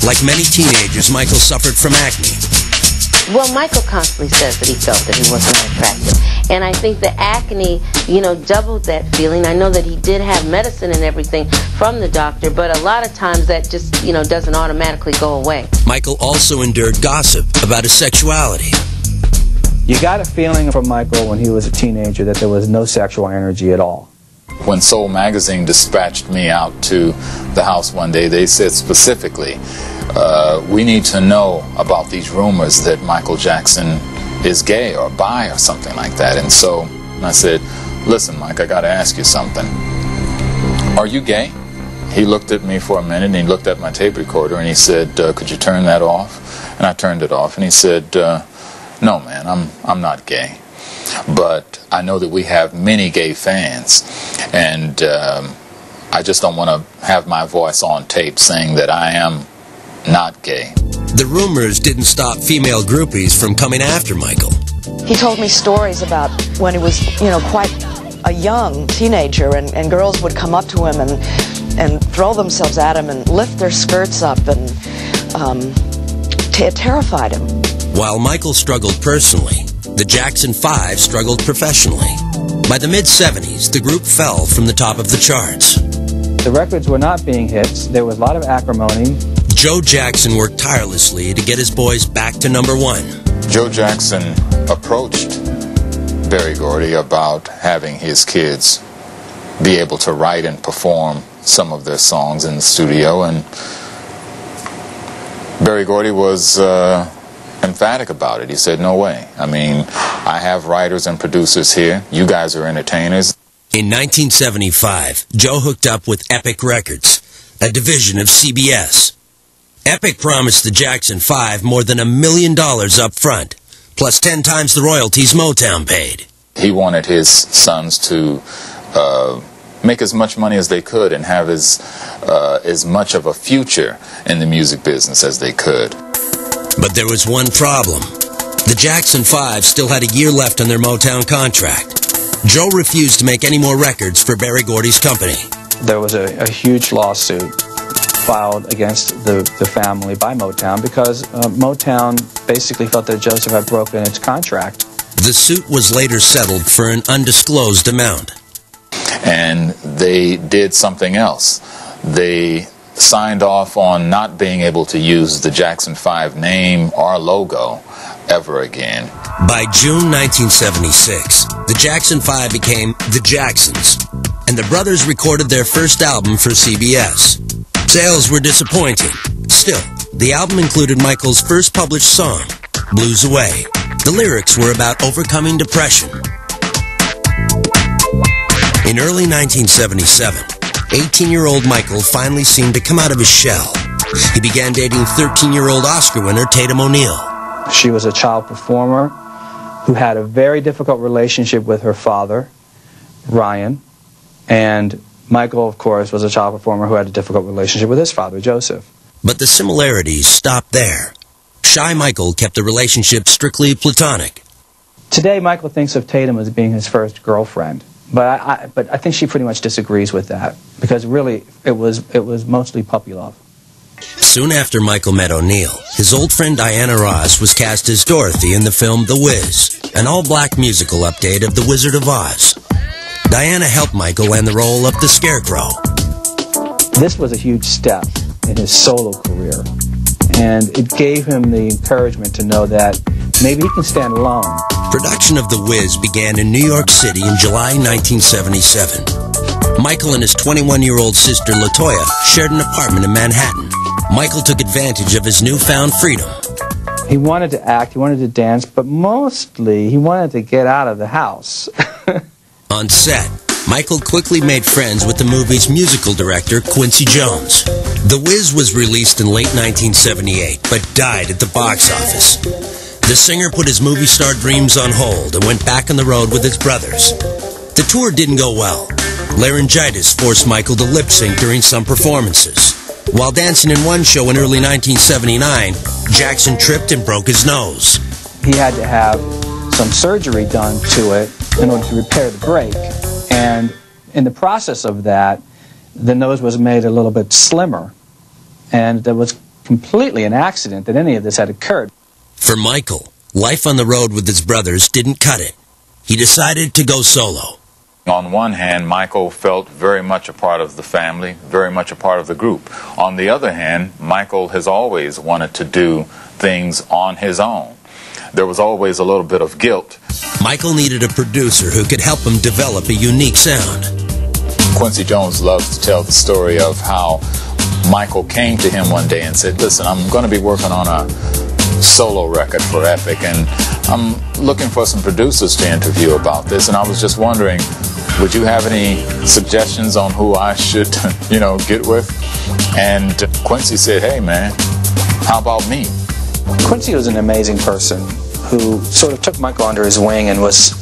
Like many teenagers, Michael suffered from acne. Well, Michael constantly says that he felt that he wasn't attractive. And I think the acne, doubled that feeling. I know that he did have medicine and everything from the doctor, but a lot of times that just, doesn't automatically go away. Michael also endured gossip about his sexuality. You got a feeling from Michael when he was a teenager that there was no sexual energy at all. When Soul Magazine dispatched me out to the house one day, they said specifically, we need to know about these rumors that Michael Jackson is gay or bi or something like that. And so I said, listen, Mike, I got to ask you something. Are you gay? He looked at me for a minute, and he looked at my tape recorder, and he said, could you turn that off? And I turned it off, and he said, no, man, I'm not gay. But I know that we have many gay fans, and I just don't want to have my voice on tape saying that I am not gay. The rumors didn't stop female groupies from coming after Michael. He told me stories about when he was, quite a young teenager, and girls would come up to him and throw themselves at him and lift their skirts up, and it terrified him. While Michael struggled personally, the Jackson 5 struggled professionally. By the mid-'70s, the group fell from the top of the charts. The records were not being hits. There was a lot of acrimony. Joe Jackson worked tirelessly to get his boys back to #1. Joe Jackson approached Berry Gordy about having his kids be able to write and perform some of their songs in the studio, and Berry Gordy was emphatic about it. He said, no way. I mean, I have writers and producers here. You guys are entertainers. In 1975, Joe hooked up with Epic Records, a division of CBS. Epic promised the Jackson 5 more than $1 million up front, plus 10 times the royalties Motown paid. He wanted his sons to make as much money as they could and have as much of a future in the music business as they could. But there was one problem. The Jackson 5 still had a year left on their Motown contract. Joe refused to make any more records for Berry Gordy's company. There was a huge lawsuit filed against the family by Motown because Motown basically felt that Joseph had broken its contract. The suit was later settled for an undisclosed amount. And they did something else. They signed off on not being able to use the Jackson 5 name or logo ever again. By June 1976, the Jackson 5 became the Jacksons, and the brothers recorded their first album for CBS. Sales were disappointing. Still, the album included Michael's first published song, Blues Away. The lyrics were about overcoming depression. In early 1977, 18-year-old Michael finally seemed to come out of his shell. He began dating 13-year-old Oscar winner Tatum O'Neal. She was a child performer who had a very difficult relationship with her father, Ryan, and Michael, of course, was a child performer who had a difficult relationship with his father, Joseph. But the similarities stopped there. Shy Michael kept the relationship strictly platonic. Today, Michael thinks of Tatum as being his first girlfriend, but I think she pretty much disagrees with that because really it was mostly puppy love. Soon after Michael met O'Neal, his old friend Diana Ross was cast as Dorothy in the film The Wiz, an all-black musical update of The Wizard of Oz. Diana helped Michael land the role of the Scarecrow. This was a huge step in his solo career, and it gave him the encouragement to know that maybe he can stand alone. Production of The Wiz began in New York City in July 1977. Michael and his 21-year-old sister LaToya shared an apartment in Manhattan. Michael took advantage of his newfound freedom. He wanted to act, he wanted to dance, but mostly he wanted to get out of the house. On set, Michael quickly made friends with the movie's musical director, Quincy Jones. The Wiz was released in late 1978, but died at the box office. The singer put his movie star dreams on hold and went back on the road with his brothers. The tour didn't go well. Laryngitis forced Michael to lip-sync during some performances. While dancing in one show in early 1979, Jackson tripped and broke his nose. He had to have some surgery done to it in order to repair the break. And in the process of that, the nose was made a little bit slimmer. And there was completely an accident that any of this had occurred. For Michael, life on the road with his brothers didn't cut it. He decided to go solo. On one hand, Michael felt very much a part of the family, very much a part of the group. On the other hand, Michael has always wanted to do things on his own. There was always a little bit of guilt. Michael needed a producer who could help him develop a unique sound. Quincy Jones loves to tell the story of how Michael came to him one day and said, listen, I'm going to be working on a solo record for Epic, and I'm looking for some producers to interview about this, and I was just wondering, would you have any suggestions on who I should, get with? And Quincy said, hey man, how about me? Quincy was an amazing person who sort of took Michael under his wing and was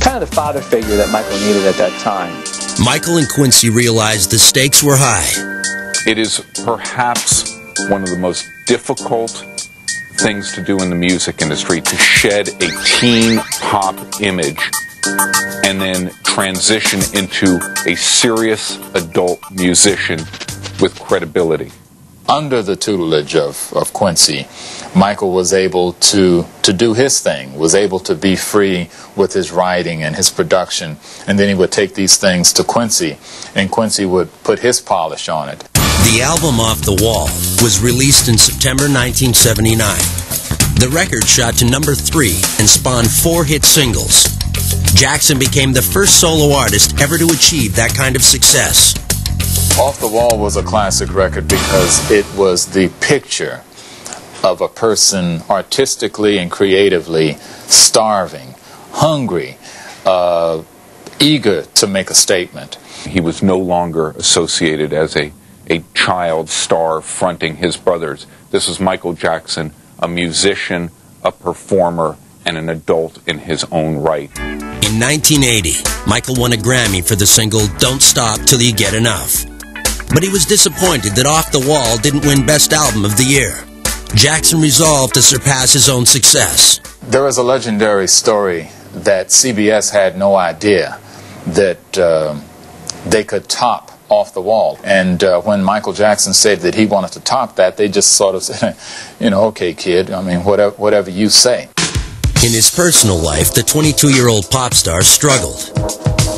kind of the father figure that Michael needed at that time. Michael and Quincy realized the stakes were high. It is perhaps one of the most difficult things to do in the music industry, to shed a teen pop image and then transition into a serious adult musician with credibility. Under the tutelage of Quincy, Michael was able to do his thing, was able to be free with his writing and his production, and then he would take these things to Quincy, and Quincy would put his polish on it. The album Off the Wall was released in September 1979. The record shot to number 3 and spawned 4 hit singles. Jackson became the first solo artist ever to achieve that kind of success. Off the Wall was a classic record because it was the picture of a person artistically and creatively starving, hungry, eager to make a statement. He was no longer associated as a child star fronting his brothers. This was Michael Jackson, a musician, a performer, and an adult in his own right. In 1980, Michael won a Grammy for the single Don't Stop Till You Get Enough. But he was disappointed that Off the Wall didn't win Best Album of the Year. Jackson resolved to surpass his own success. There is a legendary story that CBS had no idea that they could top Off the Wall. And when Michael Jackson said that he wanted to top that, they just sort of said, okay, kid, I mean, whatever you say. In his personal life, the 22-year-old pop star struggled.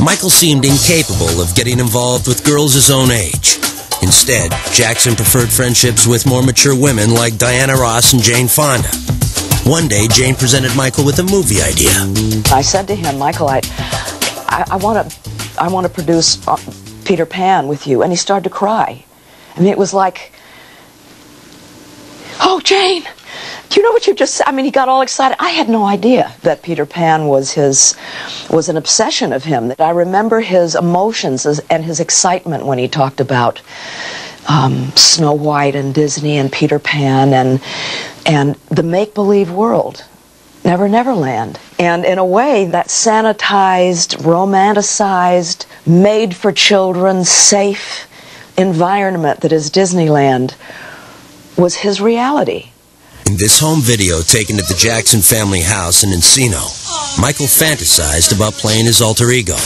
Michael seemed incapable of getting involved with girls his own age. Instead, Jackson preferred friendships with more mature women like Diana Ross and Jane Fonda. One day, Jane presented Michael with a movie idea. I said to him, Michael, I want to produce Peter Pan with you, and he started to cry. I mean, it was like, oh, Jane, do you know what you just said? I mean, he got all excited. I had no idea that Peter Pan was an obsession of him. I remember his emotions and his excitement when he talked about Snow White and Disney and Peter Pan and the make-believe world, Never Never Land. And in a way, that sanitized, romanticized, made-for-children, safe environment that is Disneyland was his reality. In this home video taken at the Jackson family house in Encino, Michael fantasized about playing his alter ego.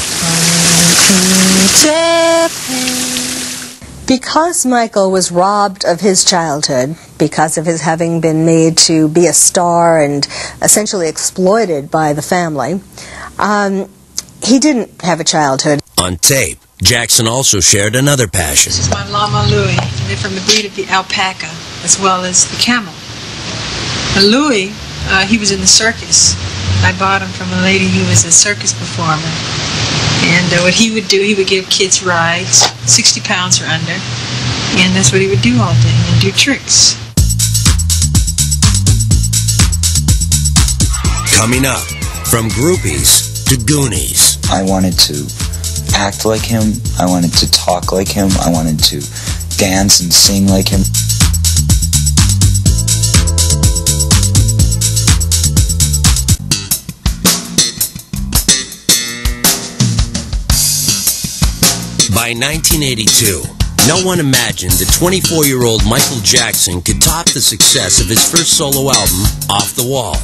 Because Michael was robbed of his childhood, because of his having been made to be a star and essentially exploited by the family, he didn't have a childhood. On tape, Jackson also shared another passion. This is my llama Louie, and they're from the breed of the alpaca as well as the camel. Louie, he was in the circus. I bought him from a lady who was a circus performer. And what he would do, he would give kids rides, 60 pounds or under, and that's what he would do all day, and do tricks. Coming up, from groupies to Goonies. I wanted to act like him, I wanted to talk like him, I wanted to dance and sing like him. By 1982, no one imagined that 24-year-old Michael Jackson could top the success of his first solo album, Off the Wall.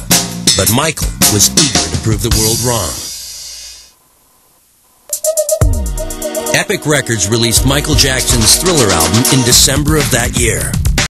But Michael was eager to prove the world wrong. Epic Records released Michael Jackson's Thriller album in December of that year.